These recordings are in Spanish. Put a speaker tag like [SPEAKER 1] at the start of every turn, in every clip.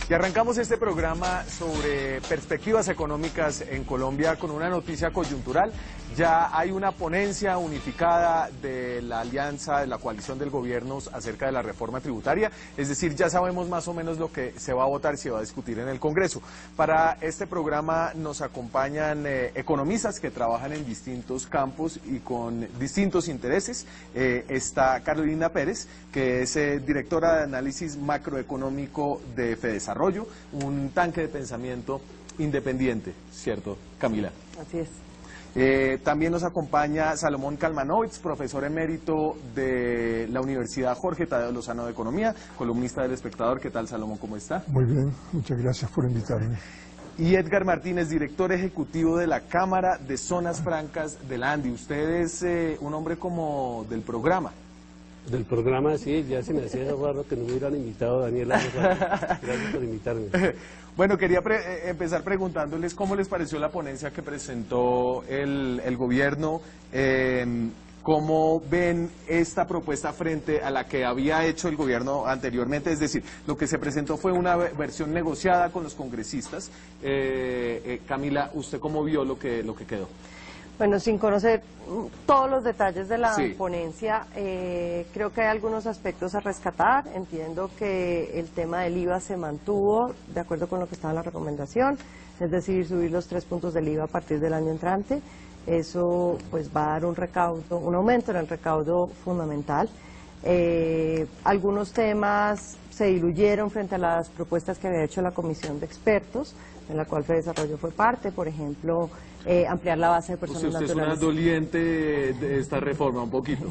[SPEAKER 1] Y arrancamos este programa sobre perspectivas económicas en Colombia con una noticia coyuntural. Ya hay una ponencia unificada de la alianza, de la coalición del gobierno acerca de la reforma tributaria. Es decir, ya sabemos más o menos lo que se va a votar y se va a discutir en el Congreso. Para este programa nos acompañan economistas que trabajan en distintos campos y con distintos intereses. Está Carolina Pérez, que es directora de análisis macroeconómico de Fedesarrollo, un tanque de pensamiento independiente, ¿cierto, Camila?
[SPEAKER 2] Así es.
[SPEAKER 1] También nos acompaña Salomón Kalmanovitz, profesor emérito de la Universidad Jorge Tadeo Lozano de Economía, columnista del Espectador. ¿Qué tal, Salomón? ¿Cómo está?
[SPEAKER 3] Muy bien, muchas gracias por invitarme.
[SPEAKER 1] Y Edgar Martínez, director ejecutivo de la Cámara de Zonas Francas del ANDI. Usted es un hombre como del programa.
[SPEAKER 4] Del programa, sí, ya se me hacía raro que no me hubieran invitado, Daniela. Gracias por invitarme.
[SPEAKER 1] Bueno, quería empezar preguntándoles cómo les pareció la ponencia que presentó el gobierno, cómo ven esta propuesta frente a la que había hecho el gobierno anteriormente, es decir, lo que se presentó fue una versión negociada con los congresistas. Camila, ¿usted cómo vio lo que quedó?
[SPEAKER 2] Bueno, sin conocer todos los detalles de la
[SPEAKER 1] Sí.
[SPEAKER 2] ponencia, creo que hay algunos aspectos a rescatar. Entiendo que el tema del IVA se mantuvo de acuerdo con lo que estaba en la recomendación, es decir, subir los 3 puntos del IVA a partir del año entrante. Eso pues va a dar un aumento en el recaudo fundamental. Algunos temas se diluyeron frente a las propuestas que había hecho la comisión de expertos, en la cual Fedesarrollo fue parte, por ejemplo, ampliar la base de personas naturales.
[SPEAKER 1] Usted es una doliente de esta reforma, un poquito.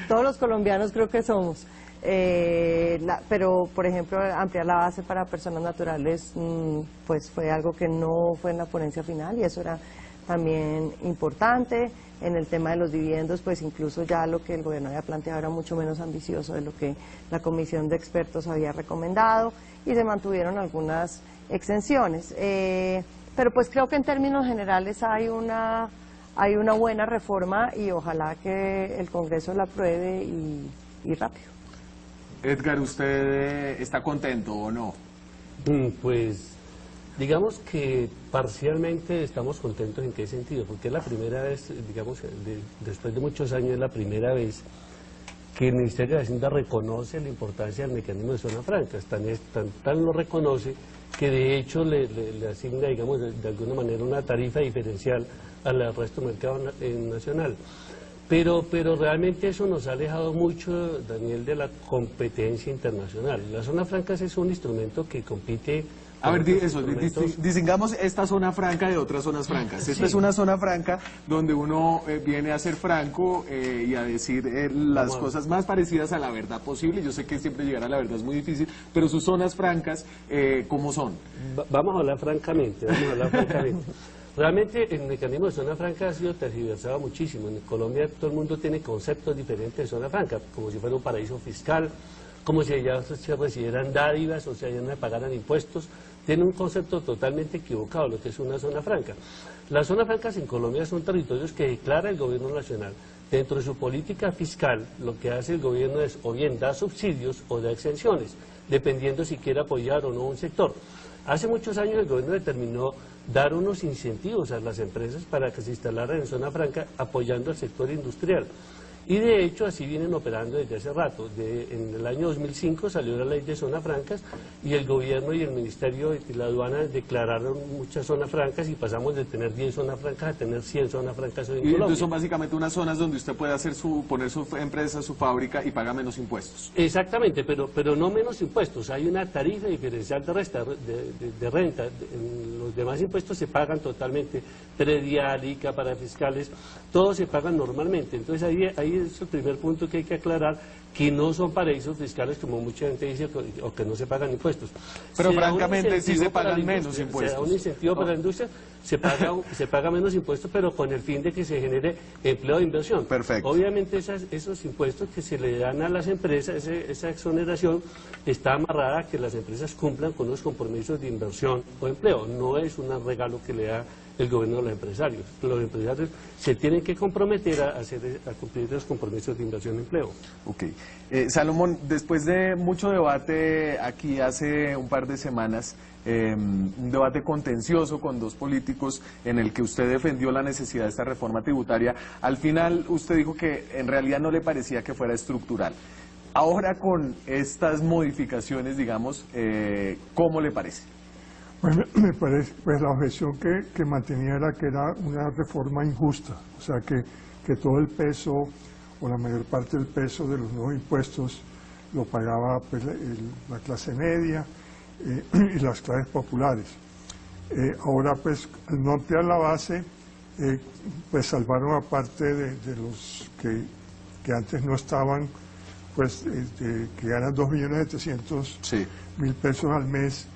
[SPEAKER 2] Todos los colombianos creo que somos. Pero, por ejemplo, ampliar la base para personas naturales, pues fue algo que no fue en la ponencia final y eso era también importante. En el tema de los dividendos, pues incluso ya lo que el gobierno había planteado era mucho menos ambicioso de lo que la comisión de expertos había recomendado y se mantuvieron algunas exenciones. Pero pues creo que en términos generales hay una buena reforma y ojalá que el Congreso la apruebe y rápido.
[SPEAKER 1] Edgar, ¿usted está contento o no?
[SPEAKER 4] Pues digamos que parcialmente estamos contentos. ¿En qué sentido? Porque es la primera vez, digamos, después de muchos años, es la primera vez que el Ministerio de Hacienda reconoce la importancia del mecanismo de zonas francas. Tan lo reconoce que de hecho le asigna, digamos, de alguna manera una tarifa diferencial al resto del mercado nacional. Pero realmente eso nos ha alejado mucho, Daniel, de la competencia internacional. Las zonas francas es un instrumento que compite.
[SPEAKER 1] A ver, distingamos esta zona franca de otras zonas francas. Esta es una zona franca donde uno viene a ser franco y a decir las cosas más parecidas a la verdad posible. Yo sé que siempre llegar a la verdad es muy difícil, pero sus zonas francas, ¿cómo son?
[SPEAKER 4] Vamos a hablar francamente, Realmente el mecanismo de zona franca ha sido tergiversado muchísimo. En Colombia todo el mundo tiene conceptos diferentes de zona franca, como si fuera un paraíso fiscal, como si allá se recibieran dádivas o si allá no se pagaran impuestos. Tiene un concepto totalmente equivocado lo que es una zona franca. Las zonas francas en Colombia son territorios que declara el gobierno nacional. Dentro de su política fiscal, lo que hace el gobierno es o bien dar subsidios o dar exenciones, dependiendo si quiere apoyar o no un sector. Hace muchos años el gobierno determinó dar unos incentivos a las empresas para que se instalaran en zona franca apoyando al sector industrial. Y de hecho así vienen operando desde hace rato. En el año 2005 salió la ley de zonas francas y el gobierno y el ministerio de la aduana declararon muchas zonas francas y pasamos de tener 10 zonas francas a tener 100 zonas francas hoy en Colombia.
[SPEAKER 1] Entonces son básicamente unas zonas donde usted puede poner su empresa, su fábrica y paga menos impuestos.
[SPEAKER 4] Exactamente, pero no menos impuestos. Hay una tarifa diferencial de renta. Los demás impuestos se pagan totalmente. Predial, ICA, parafiscales, todos se pagan normalmente. Entonces ahí es el primer punto que hay que aclarar, que no son paraísos fiscales como mucha gente dice, o que no se pagan impuestos.
[SPEAKER 1] Pero francamente sí se pagan menos impuestos.
[SPEAKER 4] Se da un incentivo para la industria, se paga menos impuestos, pero con el fin de que se genere empleo de inversión.
[SPEAKER 1] Perfecto.
[SPEAKER 4] Obviamente esos impuestos que se le dan a las empresas, esa exoneración, está amarrada a que las empresas cumplan con los compromisos de inversión o empleo. No es un regalo que le da el gobierno de los empresarios. Los empresarios se tienen que comprometer a cumplir los compromisos de inversión en empleo.
[SPEAKER 1] Ok. Salomón, después de mucho debate aquí hace un par de semanas, un debate contencioso con dos políticos en el que usted defendió la necesidad de esta reforma tributaria, al final usted dijo que en realidad no le parecía que fuera estructural. Ahora con estas modificaciones, digamos, ¿cómo le parece?
[SPEAKER 3] Pues me parece, pues la objeción que mantenía era que era una reforma injusta, o sea que todo el peso o la mayor parte del peso de los nuevos impuestos lo pagaba pues, la clase media y las clases populares. Ahora pues al no ampliar la base, pues salvaron a parte de los que antes no estaban, pues que ganan 2.700.000 pesos al mes,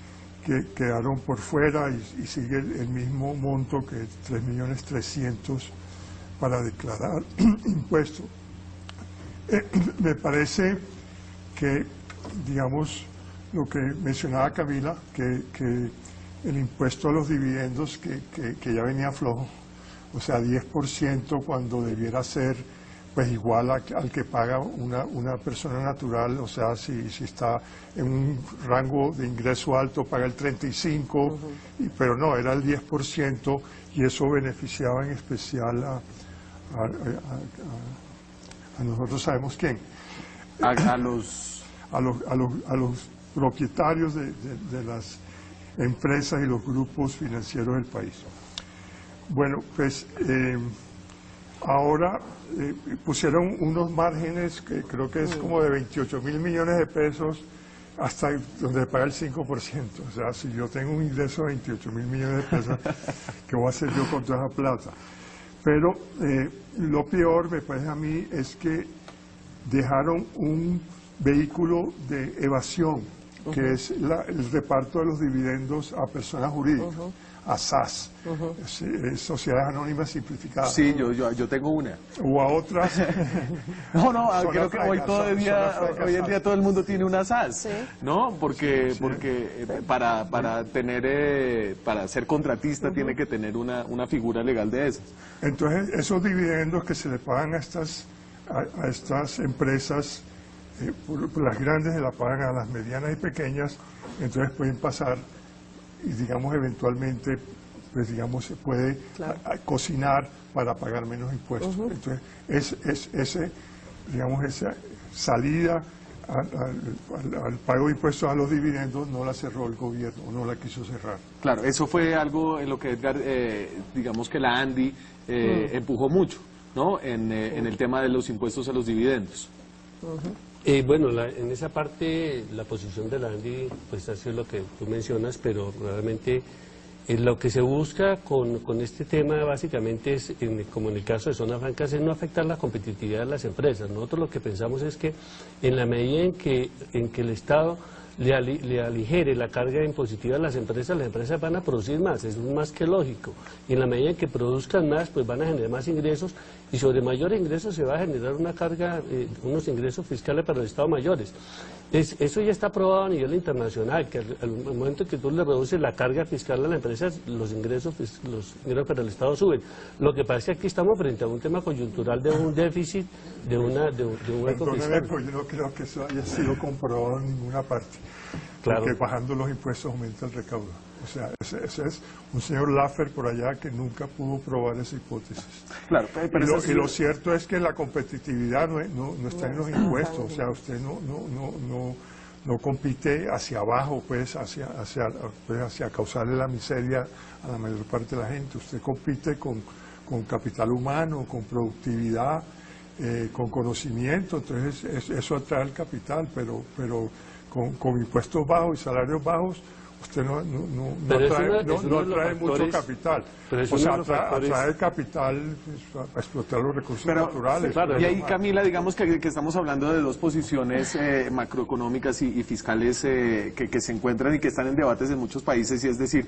[SPEAKER 3] que quedaron por fuera y sigue el mismo monto que 3.300.000 para declarar impuestos. Me parece que, digamos, lo que mencionaba Camila, que el impuesto a los dividendos que ya venía flojo, o sea, 10% cuando debiera ser pues igual al que paga una persona natural, o sea, si está en un rango de ingreso alto paga el 35%, pero no, era el 10% y eso beneficiaba en especial a nosotros sabemos quién.
[SPEAKER 1] A los
[SPEAKER 3] propietarios de las empresas y los grupos financieros del país. Bueno, pues ahora pusieron unos márgenes que creo que es como de 28.000 millones de pesos hasta donde paga el 5%. O sea, si yo tengo un ingreso de 28.000 millones de pesos, ¿qué voy a hacer yo con toda esa plata? Pero lo peor, me parece a mí, es que dejaron un vehículo de evasión, que es el reparto de los dividendos a personas jurídicas, a SAS, Sociedades Anónimas Simplificadas.
[SPEAKER 1] Sí, yo tengo una.
[SPEAKER 3] O a otras.
[SPEAKER 1] No, creo que hoy en día todo el mundo tiene una SAS,
[SPEAKER 2] ¿Sí?
[SPEAKER 1] ¿no? Porque para ser contratista tiene que tener una figura legal de esas.
[SPEAKER 3] Entonces, esos dividendos que se le pagan a estas empresas, por las grandes se la pagan a las medianas y pequeñas, entonces pueden pasar y digamos eventualmente pues digamos se puede cocinar para pagar menos impuestos. Entonces esa salida al pago de impuestos a los dividendos no la cerró el gobierno, no la quiso cerrar.
[SPEAKER 1] Claro, eso fue algo en lo que Edgar, digamos que la ANDI empujó mucho, ¿no? En el tema de los impuestos a los dividendos.
[SPEAKER 4] Bueno, en esa parte la posición de la ANDI pues ha sido lo que tú mencionas, pero realmente lo que se busca con este tema básicamente es, como en el caso de zonas francas, es no afectar la competitividad de las empresas. Nosotros lo que pensamos es que en la medida en que el Estado le aligere la carga impositiva a las empresas van a producir más, es más que lógico. Y en la medida en que produzcan más, pues van a generar más ingresos, y sobre mayores ingresos se va a generar una carga, unos ingresos fiscales para el Estado mayores. Eso ya está probado a nivel internacional, que al momento que tú le reduces la carga fiscal a la empresa, los ingresos para el Estado suben. Lo que pasa es que aquí estamos frente a un tema coyuntural de un déficit, de un hueco fiscal.
[SPEAKER 3] Pues yo no creo que eso haya sido comprobado en ninguna parte.
[SPEAKER 4] Claro.
[SPEAKER 3] Porque bajando los impuestos aumenta el recaudo. O sea, ese es un señor Laffer por allá que nunca pudo probar esa hipótesis.
[SPEAKER 1] Claro, pero
[SPEAKER 3] y lo cierto es que la competitividad no está en los impuestos. O sea, usted no compite hacia abajo, pues hacia causarle la miseria a la mayor parte de la gente. Usted compite con capital humano, con productividad, con conocimiento. Entonces eso atrae el capital, pero con impuestos bajos y salarios bajos, usted no atrae mucho capital. O sea, atrae el capital para explotar los recursos naturales.
[SPEAKER 1] Claro, y ahí, Camila, digamos que estamos hablando de dos posiciones macroeconómicas y fiscales que se encuentran y que están en debates en muchos países, y es decir,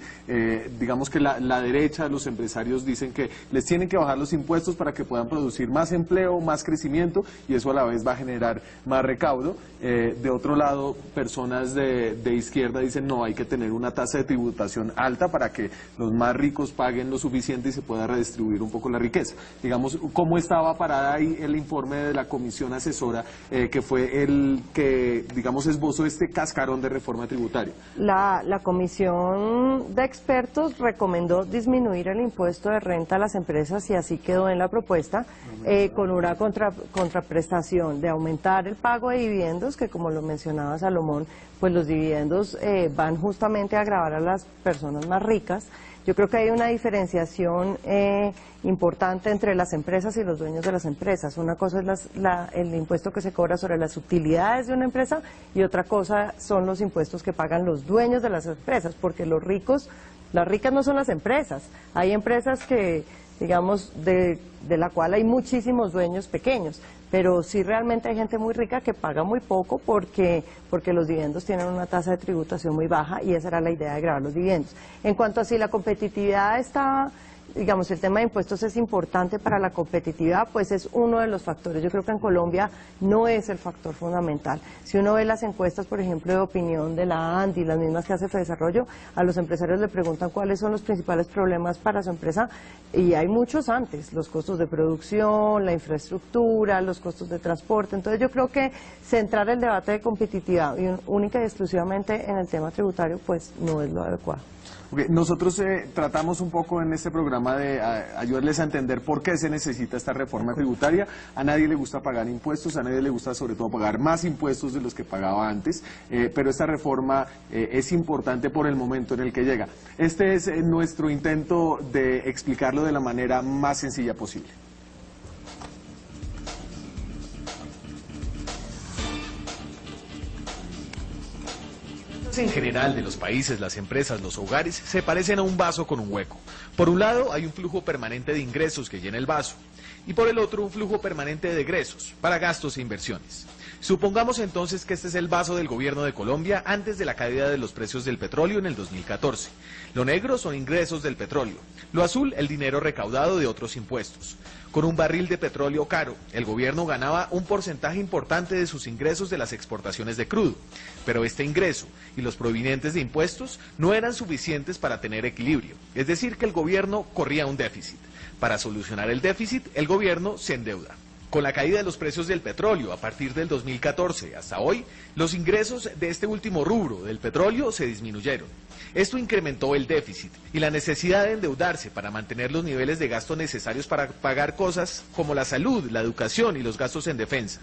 [SPEAKER 1] digamos que la derecha, los empresarios dicen que les tienen que bajar los impuestos para que puedan producir más empleo, más crecimiento, y eso a la vez va a generar más recaudo. De otro lado, personas de izquierda dicen no, hay que tener tener una tasa de tributación alta para que los más ricos paguen lo suficiente y se pueda redistribuir un poco la riqueza. Digamos, ¿cómo estaba parada ahí el informe de la comisión asesora que fue el que, digamos, esbozó este cascarón de reforma tributaria?
[SPEAKER 2] La comisión de expertos recomendó disminuir el impuesto de renta a las empresas y así quedó en la propuesta, con una contraprestación de aumentar el pago de dividendos, que como lo mencionaba Salomón, pues los dividendos van justamente a agravar a las personas más ricas. Yo creo que hay una diferenciación importante entre las empresas y los dueños de las empresas. Una cosa es el impuesto que se cobra sobre las utilidades de una empresa y otra cosa son los impuestos que pagan los dueños de las empresas, porque los ricos, las ricas no son las empresas. Hay empresas que, digamos, de la cual hay muchísimos dueños pequeños, pero sí realmente hay gente muy rica que paga muy poco porque los dividendos tienen una tasa de tributación muy baja y esa era la idea de grabar los dividendos. En cuanto a si la competitividad está, digamos, el tema de impuestos es importante para la competitividad, pues es uno de los factores. Yo creo que en Colombia no es el factor fundamental. Si uno ve las encuestas, por ejemplo, de opinión de la ANDI, las mismas que hace Fedesarrollo, a los empresarios le preguntan cuáles son los principales problemas para su empresa y hay muchos antes, los costos de producción, la infraestructura, los costos de transporte. Entonces yo creo que centrar el debate de competitividad única y exclusivamente en el tema tributario, pues no es lo adecuado.
[SPEAKER 1] Okay. Nosotros tratamos un poco en este programa de ayudarles a entender por qué se necesita esta reforma tributaria. A nadie le gusta pagar impuestos, a nadie le gusta sobre todo pagar más impuestos de los que pagaba antes, pero esta reforma es importante por el momento en el que llega. Este es nuestro intento de explicarlo de la manera más sencilla posible.
[SPEAKER 5] En general de los países, las empresas, los hogares se parecen a un vaso con un hueco. Por un lado hay un flujo permanente de ingresos que llena el vaso y por el otro un flujo permanente de egresos para gastos e inversiones. Supongamos entonces que este es el vaso del gobierno de Colombia antes de la caída de los precios del petróleo en el 2014. Lo negro son ingresos del petróleo, lo azul el dinero recaudado de otros impuestos. Con un barril de petróleo caro, el gobierno ganaba un porcentaje importante de sus ingresos de las exportaciones de crudo, pero este ingreso y los provenientes de impuestos no eran suficientes para tener equilibrio, es decir, que el gobierno corría un déficit. Para solucionar el déficit, el gobierno se endeuda. Con la caída de los precios del petróleo a partir del 2014 hasta hoy, los ingresos de este último rubro del petróleo se disminuyeron. Esto incrementó el déficit y la necesidad de endeudarse para mantener los niveles de gasto necesarios para pagar cosas como la salud, la educación y los gastos en defensa.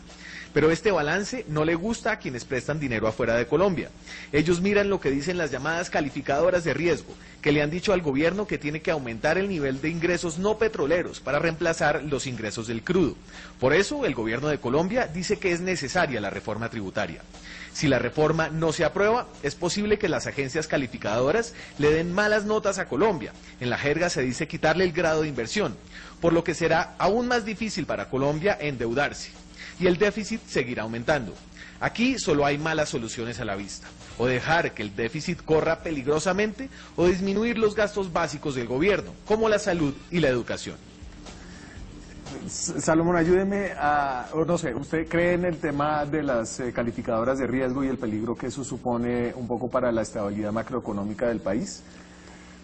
[SPEAKER 5] Pero este balance no le gusta a quienes prestan dinero afuera de Colombia. Ellos miran lo que dicen las llamadas calificadoras de riesgo, que le han dicho al gobierno que tiene que aumentar el nivel de ingresos no petroleros para reemplazar los ingresos del crudo. Por eso, el gobierno de Colombia dice que es necesaria la reforma tributaria. Si la reforma no se aprueba, es posible que las agencias calificadoras le den malas notas a Colombia. En la jerga se dice quitarle el grado de inversión, por lo que será aún más difícil para Colombia endeudarse. Y el déficit seguirá aumentando. Aquí solo hay malas soluciones a la vista, o dejar que el déficit corra peligrosamente, o disminuir los gastos básicos del gobierno, como la salud y la educación.
[SPEAKER 1] Salomón, ayúdeme o no sé, ¿usted cree en el tema de las calificadoras de riesgo y el peligro que eso supone un poco para la estabilidad macroeconómica del país?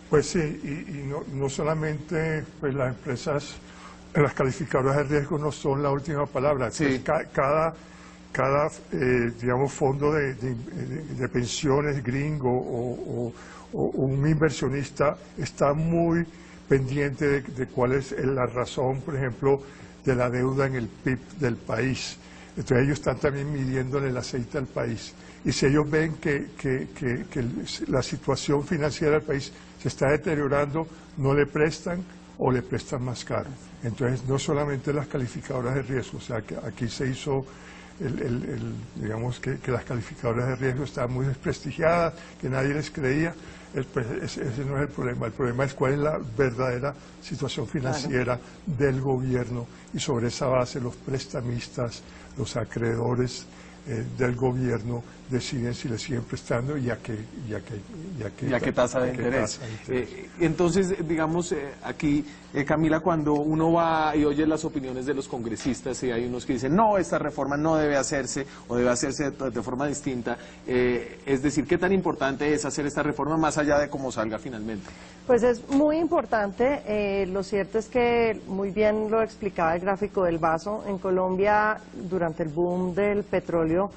[SPEAKER 3] Pues sí, y no solamente pues las empresas, las calificadoras de riesgo no son la última palabra.
[SPEAKER 1] Sí.
[SPEAKER 3] Pues cada digamos, fondo de pensiones gringo o un inversionista está muy pendiente de cuál es la razón, por ejemplo, de la deuda en el PIB del país. Entonces ellos están también midiéndole el aceite al país. Y si ellos ven que la situación financiera del país se está deteriorando, no le prestan o le prestan más caro. Entonces no solamente las calificadoras de riesgo, o sea que aquí se hizo digamos que las calificadoras de riesgo estaban muy desprestigiadas, que nadie les creía. Ese no es el problema es cuál es la verdadera situación financiera del gobierno y sobre esa base los prestamistas, los acreedores del gobierno deciden si le siguen prestando y a qué
[SPEAKER 1] tasa de interés. Entonces, digamos, aquí, Camila, cuando uno va y oye las opiniones de los congresistas y hay unos que dicen, no, esta reforma no debe hacerse o debe hacerse de forma distinta, es decir, ¿qué tan importante es hacer esta reforma más allá de cómo salga finalmente?
[SPEAKER 2] Pues es muy importante. Lo cierto es que, muy bien lo explicaba el gráfico del vaso, en Colombia durante el boom del petróleo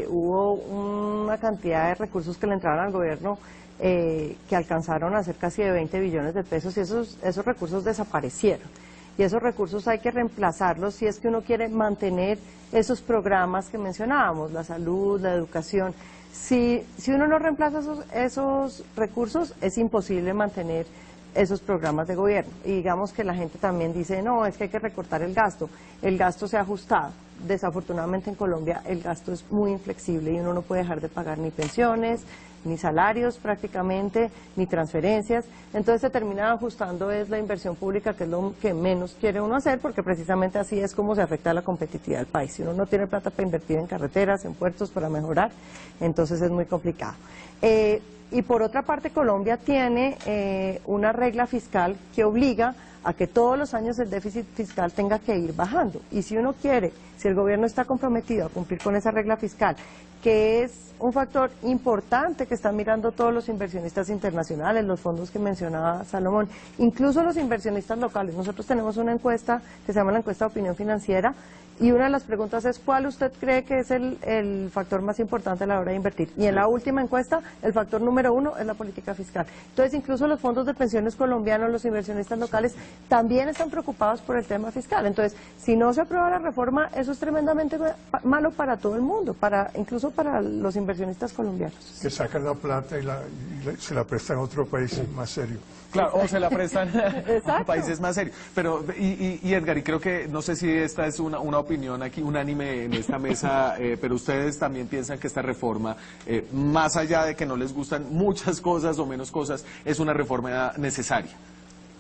[SPEAKER 2] hubo una cantidad de recursos que le entraron al gobierno que alcanzaron a ser casi de 20 billones de pesos y esos recursos desaparecieron. Y esos recursos hay que reemplazarlos si es que uno quiere mantener esos programas que mencionábamos, la salud, la educación. Si uno no reemplaza esos recursos, es imposible mantener esos programas de gobierno. Y digamos que la gente también dice, no, es que hay que recortar el gasto se ha ajustado. Desafortunadamente en Colombia el gasto es muy inflexible y uno no puede dejar de pagar ni pensiones, ni salarios prácticamente, ni transferencias. Entonces se termina ajustando es la inversión pública, que es lo que menos quiere uno hacer, porque precisamente así es como se afecta la competitividad del país. Si uno no tiene plata para invertir en carreteras, en puertos, para mejorar, entonces es muy complicado. Y por otra parte, Colombia tiene una regla fiscal que obliga a que todos los años el déficit fiscal tenga que ir bajando. Y si uno quiere, si el gobierno está comprometido a cumplir con esa regla fiscal, que es un factor importante que están mirando todos los inversionistas internacionales, los fondos que mencionaba Salomón, incluso los inversionistas locales. Nosotros tenemos una encuesta que se llama la encuesta de opinión financiera, y una de las preguntas es ¿cuál usted cree que es el factor más importante a la hora de invertir? Y en la última encuesta, el factor número 1 es la política fiscal. Entonces, incluso los fondos de pensiones colombianos, los inversionistas locales, también están preocupados por el tema fiscal. Entonces, si no se aprueba la reforma, eso es tremendamente malo para todo el mundo, incluso para los inversionistas colombianos.
[SPEAKER 3] Que sacan la plata y se la prestan a otro país más serio.
[SPEAKER 1] Claro, o se la prestan a países más serios. Pero, y Edgar, y creo que, no sé si esta es una opinión aquí unánime en esta mesa, pero ustedes también piensan que esta reforma, más allá de que no les gustan muchas cosas o menos cosas, es una reforma necesaria.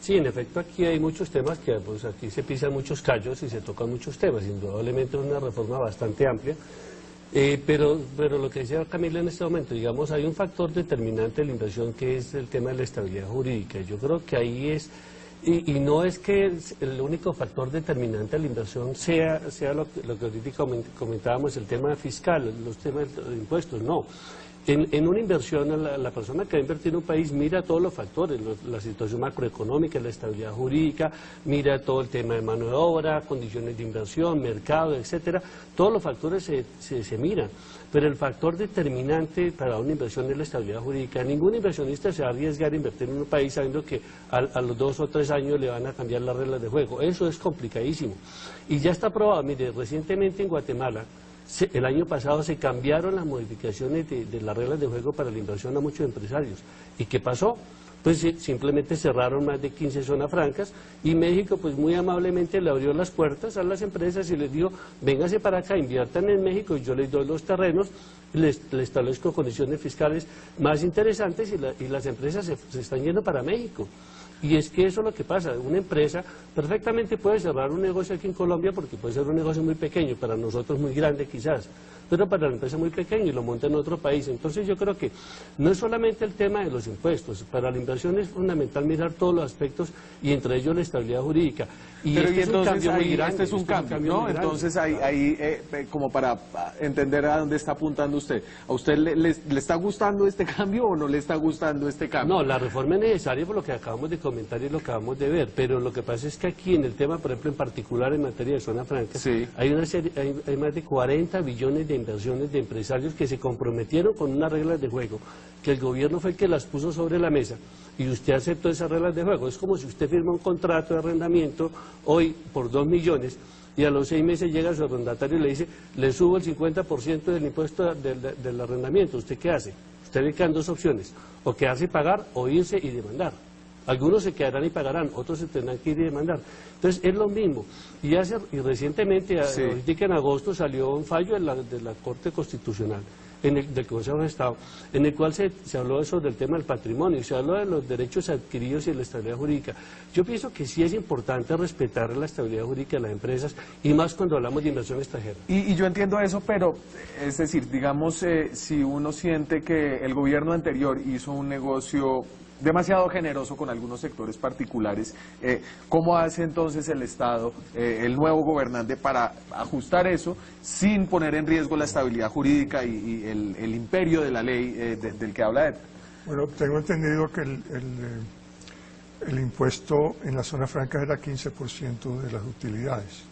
[SPEAKER 4] Sí, en efecto, aquí hay muchos temas que, pues aquí se pisan muchos callos y se tocan muchos temas. Indudablemente es una reforma bastante amplia. Pero lo que decía Camila en este momento, digamos, hay un factor determinante de la inversión que es el tema de la estabilidad jurídica. Yo creo que ahí es, y no es que el único factor determinante de la inversión sea lo que ahorita comentábamos, el tema fiscal, los temas de impuestos, no. En una inversión, la persona que va a invertir en un país mira todos los factores, la situación macroeconómica, la estabilidad jurídica, mira todo el tema de mano de obra, condiciones de inversión, mercado, etcétera. Todos los factores se miran, pero el factor determinante para una inversión es la estabilidad jurídica. Ningún inversionista se va a arriesgar a invertir en un país sabiendo que a los 2 o 3 años le van a cambiar las reglas de juego. Eso es complicadísimo. Y ya está probado, mire, recientemente en Guatemala, el año pasado se cambiaron las modificaciones de las reglas de juego para la inversión a muchos empresarios. ¿Y qué pasó? Pues simplemente cerraron más de 15 zonas francas y México pues muy amablemente le abrió las puertas a las empresas y les dijo, véngase para acá, inviertan en México y yo les doy los terrenos, les establezco condiciones fiscales más interesantes y las empresas se están yendo para México. Y es que eso es lo que pasa, una empresa perfectamente puede cerrar un negocio aquí en Colombia porque puede ser un negocio muy pequeño, para nosotros muy grande quizás, pero para la empresa muy pequeño y lo monta en otro país. Entonces yo creo que no es solamente el tema de los impuestos, para la inversión es fundamental mirar todos los aspectos y entre ellos la estabilidad jurídica. Y
[SPEAKER 1] pero
[SPEAKER 4] este
[SPEAKER 1] y entonces
[SPEAKER 4] es un cambio muy grande,
[SPEAKER 1] este es un cambio, ¿no? Entonces ahí como para entender a dónde está apuntando usted, ¿a usted le está gustando este cambio o no le está gustando este cambio?
[SPEAKER 4] No, la reforma es necesaria por lo que acabamos de comentar y lo que acabamos de ver, pero lo que pasa es que aquí en el tema, por ejemplo, en particular en materia de zona franca,
[SPEAKER 1] sí,
[SPEAKER 4] hay más de 40 billones de inversiones de empresarios que se comprometieron con unas reglas de juego, que el gobierno fue el que las puso sobre la mesa y usted aceptó esas reglas de juego. Es como si usted firma un contrato de arrendamiento hoy por 2 millones y a los 6 meses llega su arrendatario y le dice, le subo el 50% del impuesto del arrendamiento. ¿Usted qué hace? Usted le quedan 2 opciones, o quedarse y pagar o irse y demandar. Algunos se quedarán y pagarán, otros se tendrán que ir y demandar. Entonces es lo mismo. Y recientemente,
[SPEAKER 1] sí,
[SPEAKER 4] ahorita en agosto salió un fallo de la Corte Constitucional del Consejo de Estado, en el cual se habló eso del tema del patrimonio, se habló de los derechos adquiridos y de la estabilidad jurídica. Yo pienso que sí es importante respetar la estabilidad jurídica de las empresas, y más cuando hablamos de inversión extranjera.
[SPEAKER 1] Y yo entiendo eso, pero es decir, digamos, si uno siente que el gobierno anterior hizo un negocio demasiado generoso con algunos sectores particulares, ¿cómo hace entonces el Estado, el nuevo gobernante, para ajustar eso sin poner en riesgo la estabilidad jurídica y el imperio de la ley del que habla Edgar?
[SPEAKER 3] Bueno, tengo entendido que el impuesto en la zona franca era 15% de las utilidades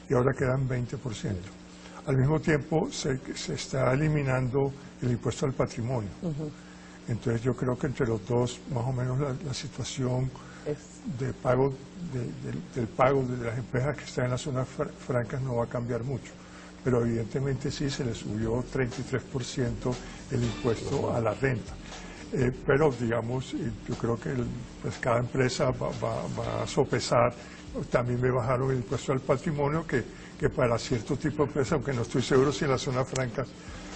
[SPEAKER 3] y ahora quedan 20%. Al mismo tiempo se está eliminando el impuesto al patrimonio. Entonces yo creo que entre los dos, más o menos la situación de pago del pago de las empresas que están en las zonas francas no va a cambiar mucho. Pero evidentemente sí se le subió 33% el impuesto a la renta. Pero digamos, yo creo que pues cada empresa va a sopesar. También me bajaron el impuesto al patrimonio, que para cierto tipo de empresas, aunque no estoy seguro si en las zonas francas,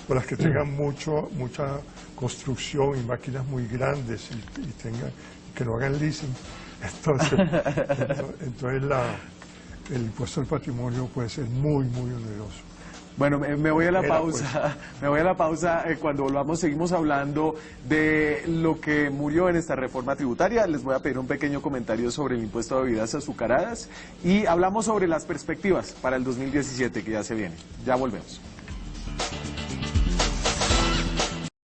[SPEAKER 3] por las que tengan mucha construcción y máquinas muy grandes y que no hagan leasing, entonces el impuesto al patrimonio puede ser muy oneroso.
[SPEAKER 1] Bueno, me voy a la pausa. Me voy a la pausa. Cuando volvamos seguimos hablando de lo que murió en esta reforma tributaria. Les voy a pedir un pequeño comentario sobre el impuesto a bebidas azucaradas y hablamos sobre las perspectivas para el 2017 que ya se viene. Ya volvemos.